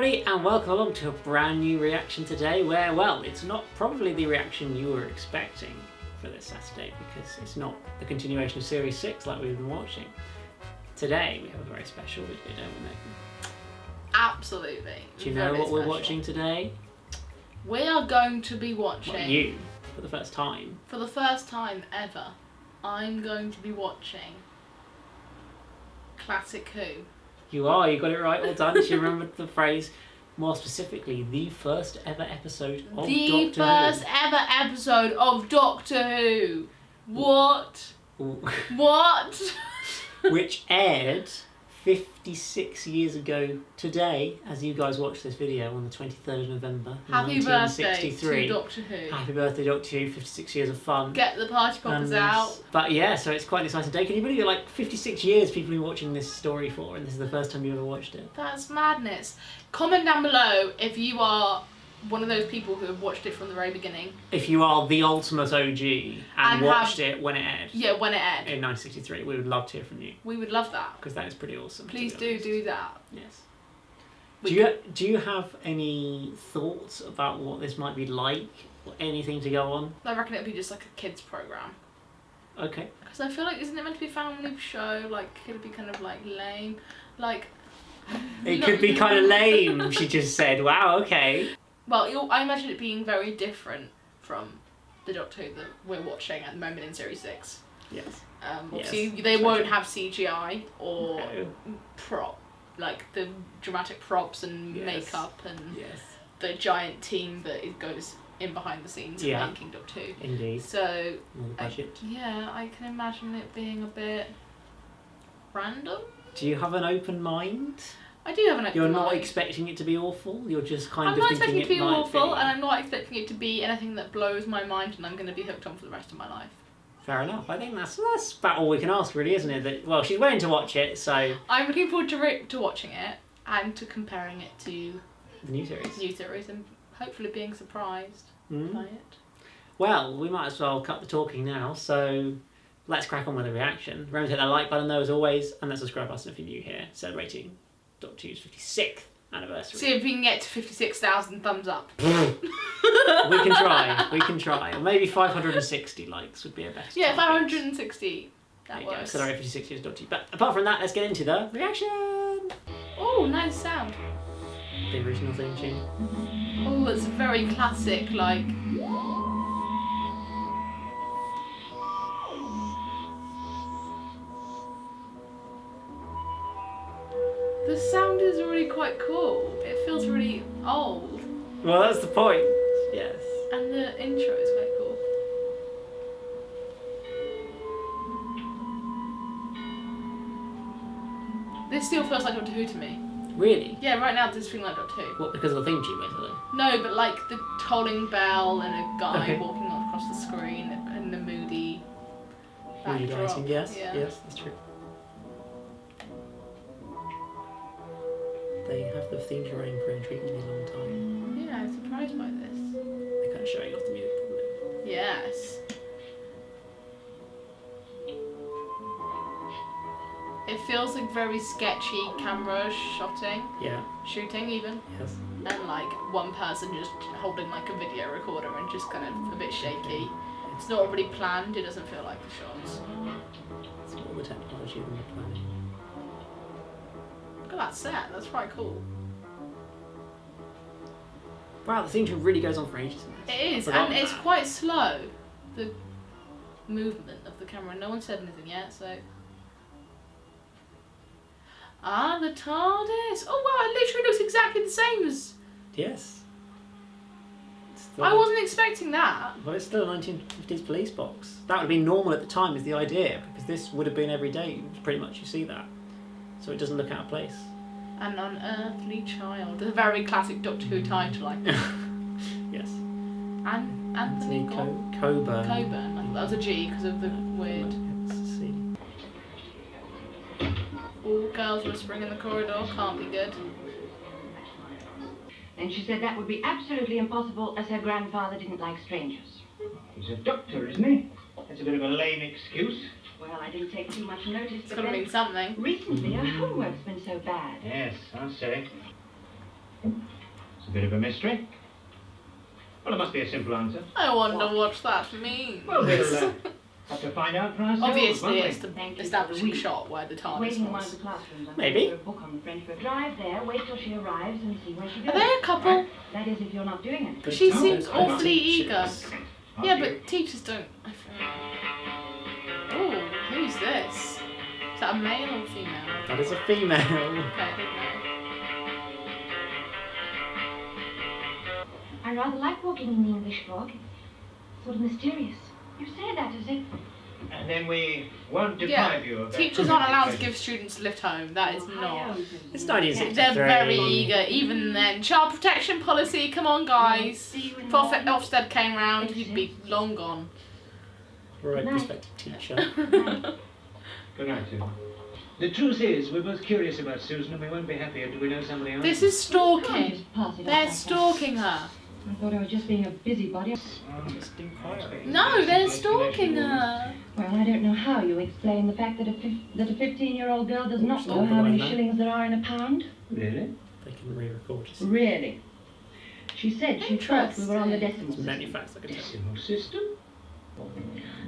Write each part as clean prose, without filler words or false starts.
everybody, and welcome along to a brand new reaction today where, well, it's not probably the reaction you were expecting for this Saturday because it's not the continuation of Series 6 like we've been watching. Today we have a very special video, don't we, Megan? Absolutely. Do you know what we're watching today? We are going to be watching... What, you? For the first time? For the first time ever, I'm going to be watching Classic Who. You are, you got it right, well done. You remembered the phrase, more specifically, the first ever episode of Doctor Who. The first ever episode of Doctor Who. What? What? Which aired 56 years ago today, as you guys watch this video on the 23rd of November, Happy 1963. birthday to Doctor Who. Happy birthday, Doctor Who, 56 years of fun. Get the party poppers out. But yeah, so it's quite an exciting day. Can you believe it? Like 56 years people have been watching this story for, and this is the first time you ever watched it. That's madness. Comment down below if you are one of those people who have watched it from the very beginning. If you are the ultimate OG and watched it when it aired. Yeah, when it aired. In 1963. We would love to hear from you. We would love that. Because that is pretty awesome. Please do that. Yes. Do you have any thoughts about what this might be like? Or anything to go on? I reckon it'd be just like a kids program. Okay. Because I feel like, isn't it meant to be a family show? Like, could it be kind of like lame? Like... It could be kind of lame, she just said. Wow, okay. Well, I imagine it being very different from the Doctor Who that we're watching at the moment in Series 6. Yes. Obviously, they won't have CGI or like the dramatic props and makeup and the giant team that goes in behind the scenes of making Doctor Who. Indeed. So, budget. I can imagine it being a bit random. Do you have an open mind? I do have an open mind. You're not expecting it to be awful? You're just kind I'm of not thinking expecting it to be awful, be... and I'm not expecting it to be anything that blows my mind and I'm going to be hooked on for the rest of my life. Fair enough. I think that's about all we can ask, really, isn't it? That, well, she's willing to watch it, so... I'm looking forward to watching it and to comparing it to... the new series. And hopefully being surprised by it. Well, we might as well cut the talking now, so... let's crack on with the reaction. Remember to hit that like button though as always, and that subscribe button if you're new here, celebrating Doctor Who's 56th anniversary. See if we can get to 56,000 thumbs up. We can try. Or maybe 560 likes would be a better. Yeah, 560. That there you works. go, celebrate 56 years Doctor Who. But apart from that, let's get into the reaction! Oh, nice sound. The original theme tune. Oh, it's a very classic, like... The sound is really quite cool. It feels really old. Well, that's the point. Yes. And the intro is quite cool. This still feels like Doctor Who to me. Really? Yeah, right now it does feel like Doctor Who. What, because of the theme tune, basically? No, but like the tolling bell and a guy walking across the screen and the moody backdrop. Lighting, yes, yes, that's true. They have the theme tune running for an intriguingly long time. Yeah, I'm surprised by this. They're kind of showing off the music, probably. Yes. It feels like very sketchy camera shooting. Yeah. Shooting even. Yes. And like one person just holding like a video recorder and just kind of a bit shaky. It's not really planned, it doesn't feel like the shots. It's all the technology and the planning. Look at that set, that's quite cool. Wow, the theme tune really goes on for ages. It is, and it's quite slow, the movement of the camera. No one said anything yet, so... Ah, the TARDIS! Oh wow, it literally looks exactly the same as... Yes. I wasn't expecting that. Well, it's still a 1950s police box. That would have been normal at the time is the idea, because this would have been every day, pretty much you see that. So it doesn't look out of place. An Unearthly Child. A very classic Doctor Who title, I think. Yes. And Anthony Coburn. Coburn. That was a G because of the weird... All girls whispering in the corridor. Can't be good. And she said that would be absolutely impossible as her grandfather didn't like strangers. He's a doctor, isn't he? That's a bit of a lame excuse. Well, I didn't take too much notice. It's got to mean something. Recently, her homework's been so bad. Yes, I'll say. It's a bit of a mystery. Well, it must be a simple answer. I wonder what that means. Well, we'll have to find out for ourselves. Obviously, won't it's we? the establishing shot where the TARDIS Waiting in one of was. the classrooms. I'm Maybe. going to book on the French book. Drive there, wait till she arrives and see where she goes. Are they a couple? That is if you're not doing it. She Oh, seems those awfully eager. teachers. Yeah, but teachers don't. Oh, who's this? Is that a male or female? That is a female. Okay, I don't know. I rather like walking in the English book. It's sort of mysterious. You say that as if... And then we won't Yeah, deprive you of that. teachers aren't allowed to give students a lift home. That is not. It's 1963. They're very eager. Even then, child protection policy. Come on, guys. If Ofsted came round, you'd be long gone. Right, prospective teacher. Good night, Susan. The truth is, we're both curious about Susan and we won't be happier till we know somebody else. This is stalking. Just pass it They're off. stalking her. I thought I was just being a busybody. No, they're stalking her. Well, I don't know how you explain the fact that a 15-year-old girl does not know Stop how many the line, shillings there are in a pound. Really? They can re-record us. Really? She said she thought we were on the decimal There's many system. facts I could tell. Decimal system?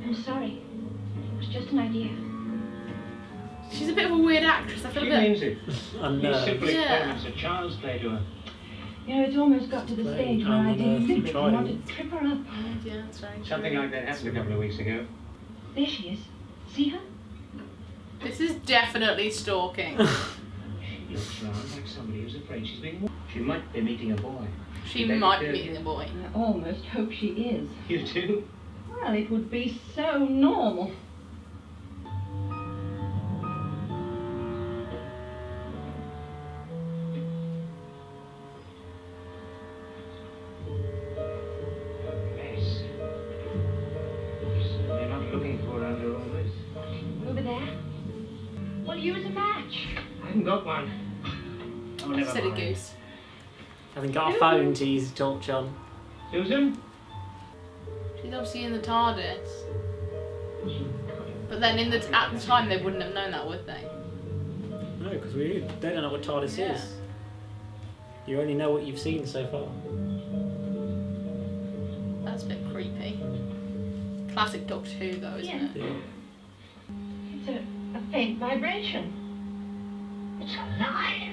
I'm sorry. It was just an idea. She's a bit of a weird actress. I feel She a bit. means it. You Unnerved. simply Yeah. call it a child's play to her. You know, it's almost got to the Playing stage where I An Unearthly deliberately Child. want to trip her up. Yeah, that's very true. Something like that happened a couple of weeks ago. There she is. See her? This is definitely stalking. She looks round like somebody who's afraid she's being... She might be meeting a boy. She They might could- be the boy. I almost hope she is. You do? Well, it would be so normal. Yes. They're not looking for her under all this. Over there. Well, use a match. I haven't got one. Oh, never Silly mind. goose. Haven't got a phone to use a torch on. Susan? She's obviously in the TARDIS. But then at the time they wouldn't have known that, would they? No, because they don't know what TARDIS Yeah. is. You only know what you've seen so far. That's a bit creepy. Classic Doctor Who though, isn't Yeah. it? Yeah. It's a faint vibration. It's alive!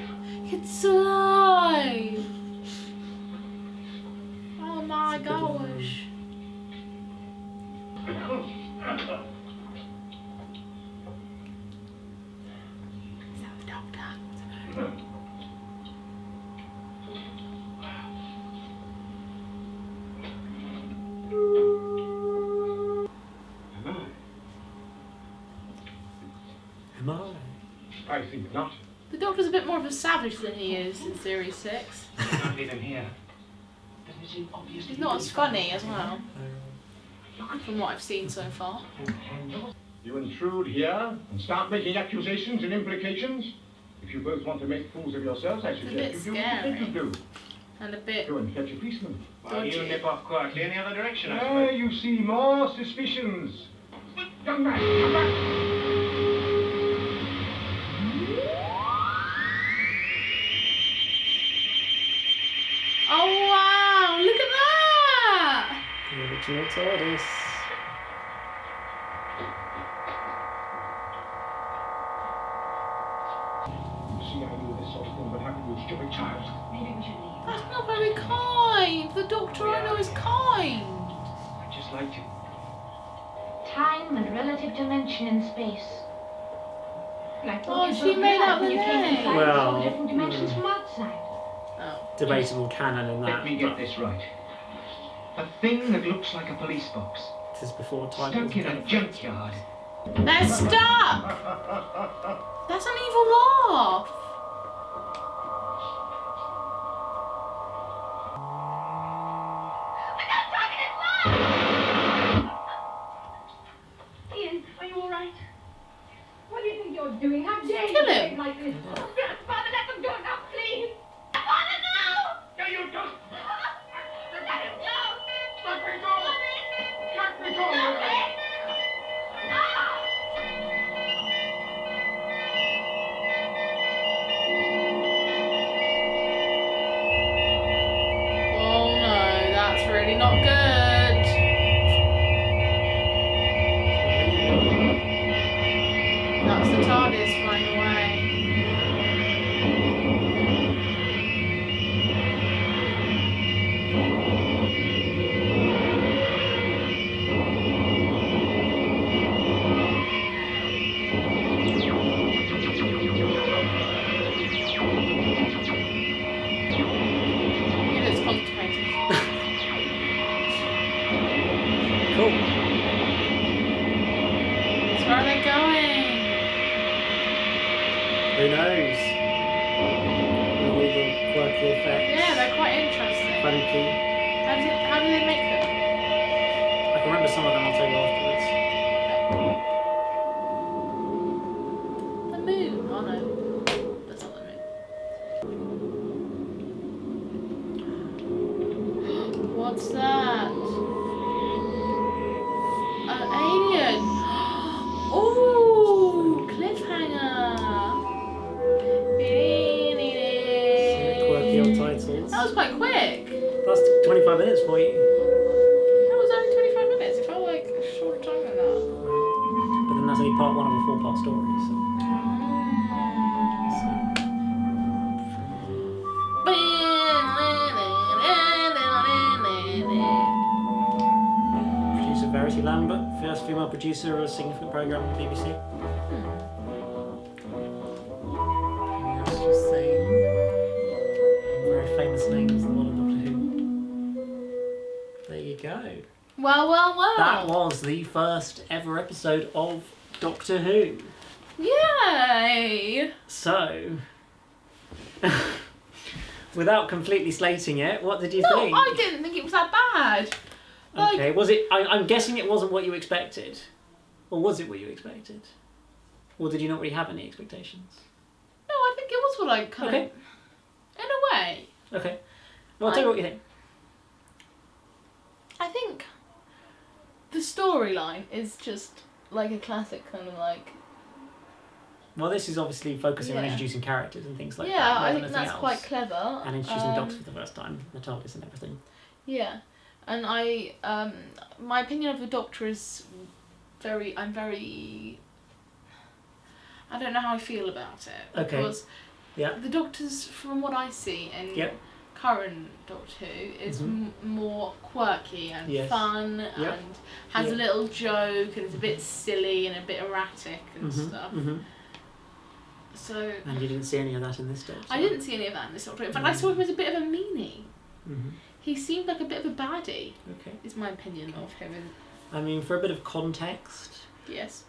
It's alive! Oh my It's a good one. gosh. Is that the Doctor? Am I? I think not. The Doctor's a bit more of a savage than he is in Series 6. Can't leave him here. Doesn't it seem obvious? He's not as funny as well, from what I've seen so far. You intrude here and start making accusations and implications? If you both want to make fools of yourselves, I It's a suggest bit you do what you scary. think you do. And a bit Go and fetch a policeman. Well, you dodgy. nip off quietly in the other direction, I Ah, suppose. you see more suspicions. Young man, come back. Oh wow, look at that! The original TARDIS. You see, I knew this sort of thing would happen to a stupid child. Maybe we should leave. That's not very kind. The Doctor I know is kind. I just like to... Time and relative dimension in space. Like Oh, what you she both made had out when the you came name. inside Well, all the different dimensions from outside. Oh. Debatable canon in that. Let me get this right. A thing that looks like a police box. This is before time Stuck was in a benefits. junkyard. They're stuck! That's an evil laugh. Ian, are you all right? What do you think you're doing? How dare you Kill him. behave like this? Grandfather, let them go now, please! Father, no! No, you don't. Let him go! Let me go. Let me go. Stop it! No! are they going? Who knows? All the quirky effects. Yeah, they're quite interesting. Funky. How do they make them? I can remember some of them, I'll tell you afterwards. The moon. Oh no, that's not the moon. What's that? An alien. Ooh, cliffhanger. Quirky old titles. That was quite quick. That's 25 minutes for you. That was only 25 minutes. It felt like a shorter time than that. But then that's only part one of a 4-part story. So. Producer Verity Lambert, first female producer of a significant programme on the BBC. That's just saying. Very famous names in the world of Doctor Who. There you go. Well. That was the first ever episode of Doctor Who. Yay! So, without completely slating it, what did you No, think? I didn't think it was that bad. Like, Okay, was it? I'm guessing it wasn't what you expected, or was it what you expected, or did you not really have any expectations? no, I think it was what I kind Okay. of, in a way. Okay, well, I'll tell you what you think. I think the storyline is just like a classic kind of like. Well, this is obviously focusing on Yeah. introducing characters and things like that. Yeah, more I than think anything that's else. quite clever. And introducing the Doctor for the first time, the TARDIS and everything. Yeah, and my opinion of the Doctor is I don't know how I feel about it. Okay. Because Yeah. the Doctor's, from what I see in Yep. current Doctor Who, is more quirky and Yes. fun Yep. and has Yeah. a little joke and is a bit silly and a bit erratic and stuff. So And you didn't see any of that in this Doctor. I didn't see any of that in this Doctor. In fact, I saw him as a bit of a meanie. Mm-hmm. He seemed like a bit of a baddie, Okay. is my opinion of him. I mean, for a bit of context, Yes.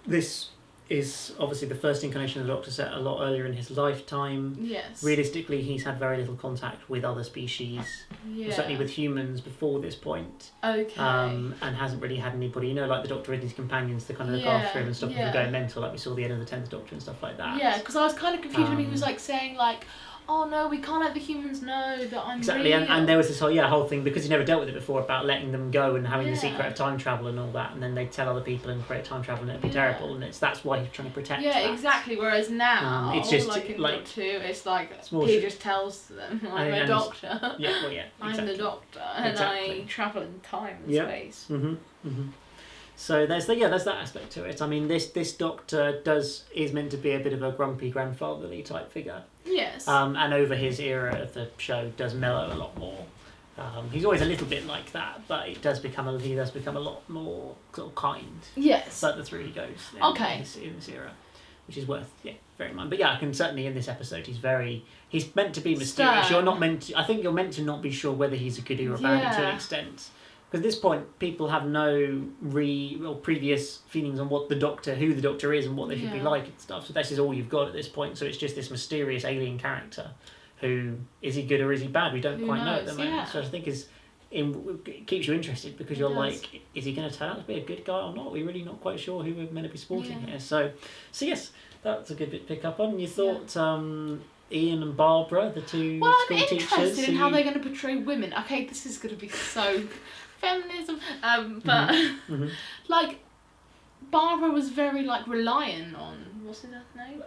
this is obviously the first incarnation of the Doctor set a lot earlier in his lifetime. Yes. Realistically, he's had very little contact with other species, Yeah. certainly with humans before this point, Okay. and hasn't really had anybody, like the Doctor and his companions to kind of look Yeah, after him and stop him yeah. from going mental, like we saw the end of the 10th Doctor and stuff like that. Yeah, because I was kind of confused when he was Um, like saying like, "Oh no, we can't let the humans know that I'm Exactly, real." and there was this whole thing, because he never dealt with it before, about letting them go and having the Yeah. secret of time travel and all that, and then they'd tell other people and create time travel and it'd be Yeah. terrible, and that's why he's trying to protect Yeah, that. exactly. Whereas now, It's just, like in like, Doctor Who, it's like more he shit. just tells them, I'm And- a and- doctor. Yeah, well, yeah, I'm exactly. the Doctor, and Exactly. I travel in time and Yeah. space. So there's that aspect to it. I mean, this Doctor is meant to be a bit of a grumpy grandfatherly type figure, Yes. and over his era of the show does mellow a lot more. He's always a little bit like that, but he does become a lot more sort of kind. Yes. Further through he goes. Okay. In this era, which is worth bearing in mind. But yeah, I can certainly in this episode he's meant to be mysterious. Stern. You're not meant to, I think you're meant to not be sure whether he's a goodie or a baddie to Yeah. an extent. Because at this point, people have no previous feelings on who the Doctor is and what they should be Yeah. like and stuff. So this is all you've got at this point. So it's just this mysterious alien character. Who is he good or is he bad? We don't Who quite know at the knows, moment. yeah. So I think it keeps you interested because you're does. like, is he going to turn out to be a good guy or not? We're really not quite sure who we're meant to be supporting Yeah. here. So yes, that's a good bit to pick up on. You thought Ian and Barbara, the two Well, school I'm teachers, interested in how they're going to portray women. Okay, this is going to be so feminism, but like Barbara was very like reliant on what's his name?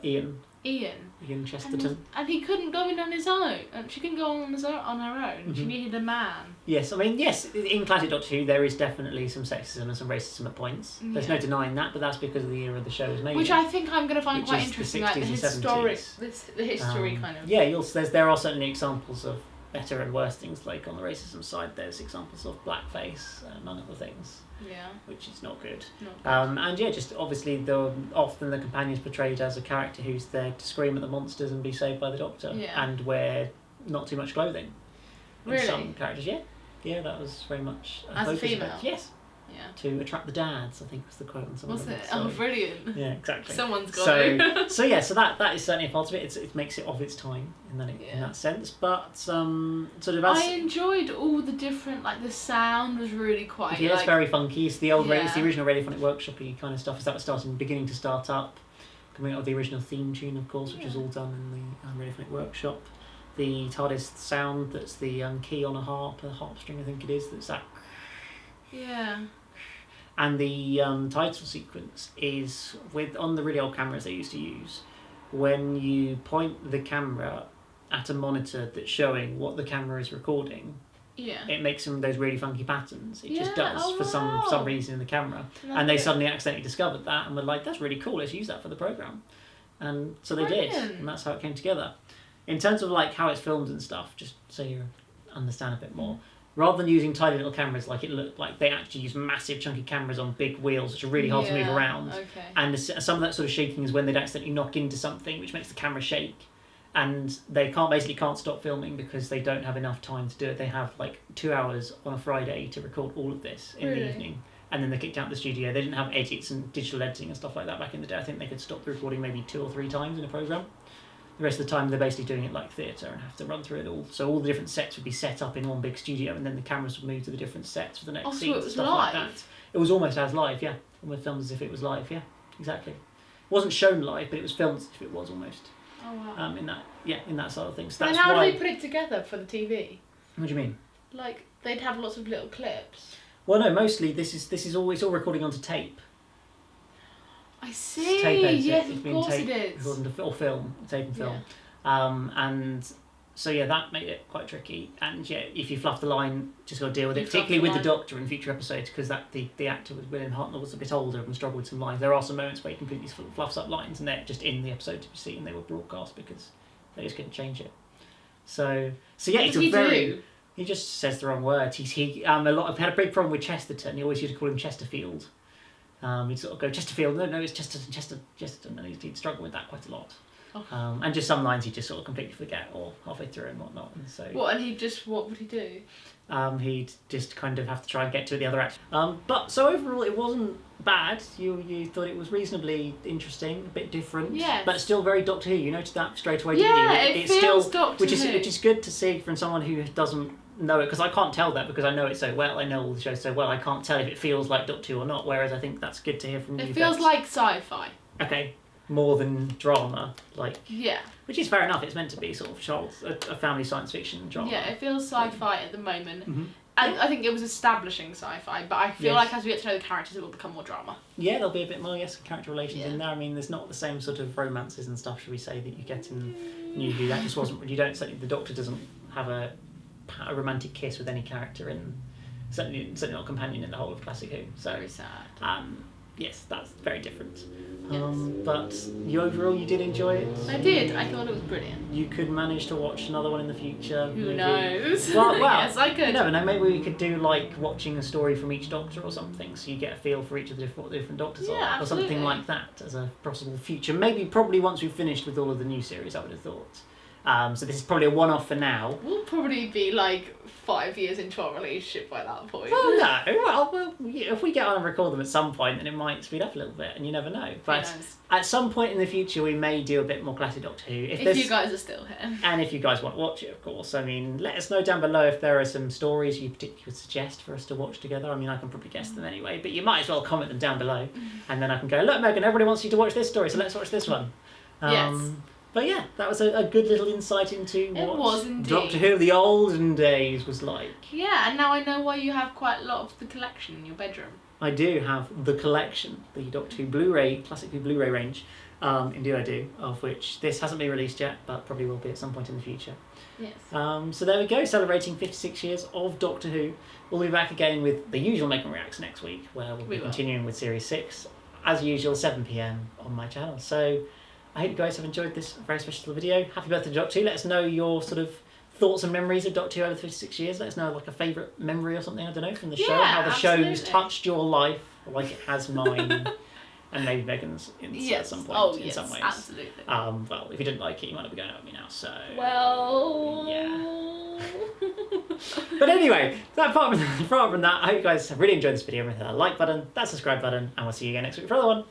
Ian Chesterton. and he couldn't go in on his own. And she couldn't go on her own. She needed a man. Yes, I mean, yes, in classic Doctor Who there is definitely some sexism and some racism at points. There's no denying that, but that's because of the era the show was made. Which I think I'm going to find Which quite is the interesting, like the 60s and historic, 70s. the history kind of. Yeah, there are certainly examples of better and worse things. Like on the racism side, there's examples of blackface, among other things. Yeah. Which is not good. Not good. And yeah, just obviously often the companion's portrayed as a character who's there to scream at the monsters and be saved by the Doctor, and wear not too much clothing. In Really? some characters, yeah, that was very much As a focus of it. female? Yes. Yeah. To attract the dads, I think was the quote on some Was of it? it. Oh, brilliant. Yeah, exactly. Someone's got so, it. so that is certainly a part of it. It makes it of its time in that sense. But sort of as I enjoyed all the different, like the sound was really quite. yeah, it's very funky. It's the old, it's the Yeah. original Radiophonic Workshop-y kind of stuff. As that was beginning to start up, coming out of the original theme tune, of course, which is all done in the Radiophonic Workshop. The TARDIS sound, that's the key on a harp string, I think it is. That's that. Yeah. And the title sequence is on the really old cameras they used to use. When you point the camera at a monitor that's showing what the camera is recording, Yeah. it makes some of those really funky patterns. It just does oh, for wow. some reason in the camera. And they suddenly accidentally discovered that and were like, that's really cool, let's use that for the programme. And so they did, and that's how it came together. In terms of like how it's filmed and stuff, just so you understand a bit more, rather than using tiny little cameras like it looked like, they actually use massive chunky cameras on big wheels which are really hard to move around. Okay. And some of that sort of shaking is when they'd accidentally knock into something which makes the camera shake. And they can't stop filming because they don't have enough time to do it. They have like 2 hours on a Friday to record all of this in the evening. And then they're kicked out of the studio. They didn't have edits and digital editing and stuff like that back in the day. I think they could stop the recording maybe 2 or 3 times in a programme. The rest of the time they're basically doing it like theatre and have to run through it all. So all the different sets would be set up in one big studio and then the cameras would move to the different sets for the next scenes and stuff like that. It was almost as live, yeah. Almost filmed as if it was live, yeah. Exactly. It wasn't shown live, but it was filmed as if it was almost. Oh wow. In that side of things. Then how do they put it together for the TV? What do you mean? Like they'd have lots of little clips. Well, no. Mostly, it's all recording onto tape. I see. Tape edited. Yes, It's of been course tape, it is. or film, tape and film. And so yeah, that made it quite tricky. And yeah, if you fluff the line, just got to deal with it. Particularly with the Doctor in future episodes, because the actor was William Hartnell was a bit older and struggled with some lines. There are some moments where he completely fluffs up lines, and they're just in the episode to be seen. They were broadcast because they just couldn't change it. So yeah, What it's does a he very. do? He just says the wrong words. I've had a big problem with Chesterton. He always used to call him Chesterfield. He'd sort of go Chesterfield. No, it's Chesterton, and he'd struggle with that quite a lot. Oh. And just some lines he'd just sort of completely forget or halfway through and whatnot. And so. What would he do? He'd just kind of have to try and get to the other act. But so overall, it wasn't bad. You thought it was reasonably interesting, a bit different. Yes. But still very Doctor Who. You noticed that straight away. Yeah, didn't you? it feels Doctor which Who. is good to see from someone who doesn't know it, because I can't tell that because I know it so well. I know all the shows so well. I can't tell if it feels like Doctor Who or not. Whereas I think that's good to hear from you. It feels like sci-fi. Okay. More than drama, yeah, which is fair enough. It's meant to be sort of a family science fiction drama. Yeah, it feels sci-fi at the moment, and I think it was establishing sci-fi. But I feel like as we get to know the characters, it will become more drama. Yeah, there'll be a bit more character relations in there. I mean, there's not the same sort of romances and stuff, should we say, that you get in New Who. That just wasn't. The Doctor doesn't have a romantic kiss with any character in. Certainly not a companion in the whole of Classic Who. So very sad. Yes, that's very different. Yes. But overall, you did enjoy it? I did. I thought it was brilliant. You could manage to watch another one in the future. Who knows? Well, yes, I could. You never know. Maybe we could do watching a story from each Doctor or something, so you get a feel for each of the different Doctors are, absolutely. or something like that as a possible future. Probably once we've finished with all of the new series, I would have thought. So this is probably a one-off for now. We'll probably be 5 years into our relationship by that point. Well, no. If we get on and record them at some point, then it might speed up a little bit, and you never know. But at some point in the future, we may do a bit more classic Doctor Who. If you guys are still here. And if you guys want to watch it, of course. I mean, let us know down below if there are some stories you particularly would suggest for us to watch together. I mean, I can probably guess them anyway, but you might as well comment them down below. And then I can go, look, Megan, everybody wants you to watch this story, so let's watch this one. Yes. But yeah, that was a good little insight into what indeed. Doctor Who of the olden days was like. Yeah, and now I know why you have quite a lot of the collection in your bedroom. I do have the collection, the Doctor Who Blu-ray, Classic Who Blu-ray range. Indeed I do, of which this hasn't been released yet, but probably will be at some point in the future. Yes. So there we go, celebrating 56 years of Doctor Who. We'll be back again with the usual Megan Reacts next week, where we'll be continuing with Series 6, as usual, 7 PM on my channel. So I hope you guys have enjoyed this very special video. Happy birthday to Doctor Who. Let us know your sort of thoughts and memories of Doctor Who over 56 years. Let us know a favourite memory or something, I don't know, from the show. How the show's touched your life, like it has mine. And maybe Megan's at some point, in some ways. Absolutely. Well, if you didn't like it, you might not be going out with me now, so... Well... Yeah. But anyway, apart from that, I hope you guys have really enjoyed this video. Hit that like button, that subscribe button, and we'll see you again next week for another one.